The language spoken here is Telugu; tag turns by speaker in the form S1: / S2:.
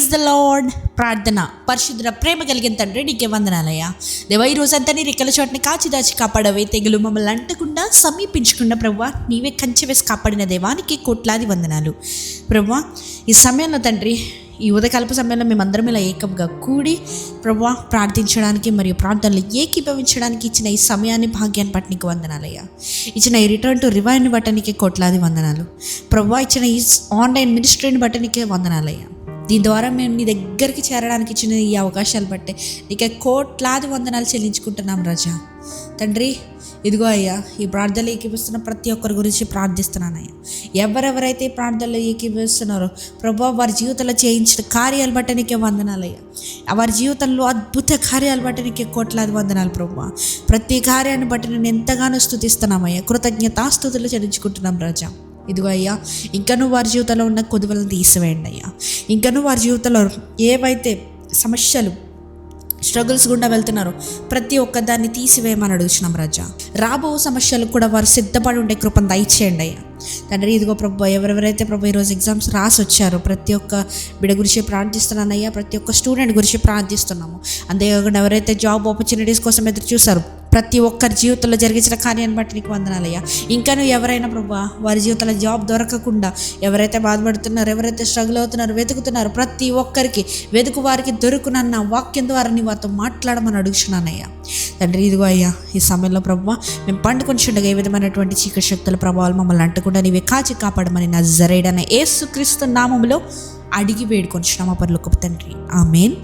S1: Praise the lord. ప్రార్థన. పరిశుద్ధ ప్రేమ కలిగిన తండ్రి, నీకే వందనాలయ్యా. దేవా, ఈ రోజంతా నీ రెక్కల చోటని కాచి దాచి కాపాడవే. తెగులు మమ్మల్ని అంటకుండా సమీపించకుండా ప్రభువా నీవే కంచె వేసి కాపాడిన దేవానికి కోట్లాది వందనాలు. ప్రభువా, ఈ సమయంలో తండ్రి, ఈ ఉదయకాలపు సమయంలో మేమందరం ఇలా ఏకంగా కూడి ప్రభువా ప్రార్థించడానికి మరియు ప్రార్థనలు ఏకీభవించడానికి ఇచ్చిన ఈ సమయాన్ని, భాగ్యాన్ని బట్టి నీకు వందనాలయ్యా. ఇచ్చిన ఈ రిటర్న్ టు రివైన్ బట్టి నీకే కోట్లాది వందనాలు. ప్రభువా, ఇచ్చిన ఈ ఆన్లైన్ మినిస్ట్రీని బట్టి నీకే వందనాలయ్యా. దీని ద్వారా మేము నీ దగ్గరికి చేరడానికి ఇచ్చిన ఈ అవకాశాలు బట్టే నీకే కోట్లాది వందనాలు చెల్లించుకుంటున్నాం రాజా. తండ్రి, ఇదిగో అయ్యా, ఈ ప్రార్థనలు ఏకీపిస్తున్న ప్రతి ఒక్కరి గురించి ప్రార్థిస్తున్నానయ్యా. ఎవరెవరైతే ఈ ప్రార్థనలు ఏకీపిస్తున్నారో ప్రభువా, వారి జీవితంలో చేయించిన కార్యాలు బట్టి నీకే వందనాలయ్యా. వారి జీవితంలో అద్భుత కార్యాలు బట్టి నీకే కోట్లాది వందనాలు ప్రభువా. ప్రతి కార్యాన్ని బట్టి నేను ఎంతగానో స్తుతిస్తున్నామయ్యా. కృతజ్ఞతాస్తుతులు చెల్లించుకుంటున్నాం రాజా. ఇదిగో అయ్యా, ఇంకనూ వారి జీవితంలో ఉన్న కొదువలను తీసివేయండి అయ్యా. ఇంకనూ వారి జీవితంలో ఏవైతే సమస్యలు, స్ట్రగుల్స్ గుండా వెళ్తున్నారో ప్రతి ఒక్క దాన్ని తీసివేయమని అడుగుతున్నాం రాజా. రాబో సమస్యలు కూడా వారు సిద్ధపడి ఉండే కృపను దయచేయండి అయ్యా. తండ్రి, ఇదిగో ప్రభు, ఎవరెవరైతే ప్రభు ఈరోజు ఎగ్జామ్స్ రాసి వచ్చారో ప్రతి ఒక్క బిడ్డ గురించి ప్రార్థిస్తున్నానయ్యా. ప్రతి ఒక్క స్టూడెంట్ గురించి ప్రార్థిస్తున్నాము. అంతేకాకుండా ఎవరైతే జాబ్ ఆపర్చునిటీస్ కోసం ఎదురు చూసారో ప్రతి ఒక్కరి జీవితంలో జరిగించిన కార్యాన్ని బట్టి నీకు వందనాలయ్యా. ఇంకాను ఎవరైనా ప్రభు వారి జీవితంలో జాబ్ దొరకకుండా ఎవరైతే బాధపడుతున్నారో, ఎవరైతే స్ట్రగుల్ అవుతున్నారో, వెతుకుతున్నారో ప్రతి ఒక్కరికి వెతుకు వారికి దొరుకునన్న వాక్యం ద్వారా నీ వారితో మాట్లాడమని అడుగుతున్నానయ్యా. తండ్రి, ఇదిగో అయ్యా, ఈ సమయంలో ప్రభు మేము పండుకొని చుండగా ఏ విధమైనటువంటి చీకటి శక్తుల ప్రభావాలు మమ్మల్ని అంటకుండా నీవే కాచి కాపాడమని నజరేయుడైన యేసుక్రీస్తు నామములో అడిగి వేడుకొంచున్నాము పరలోకపు తండ్రి. ఆమేన్.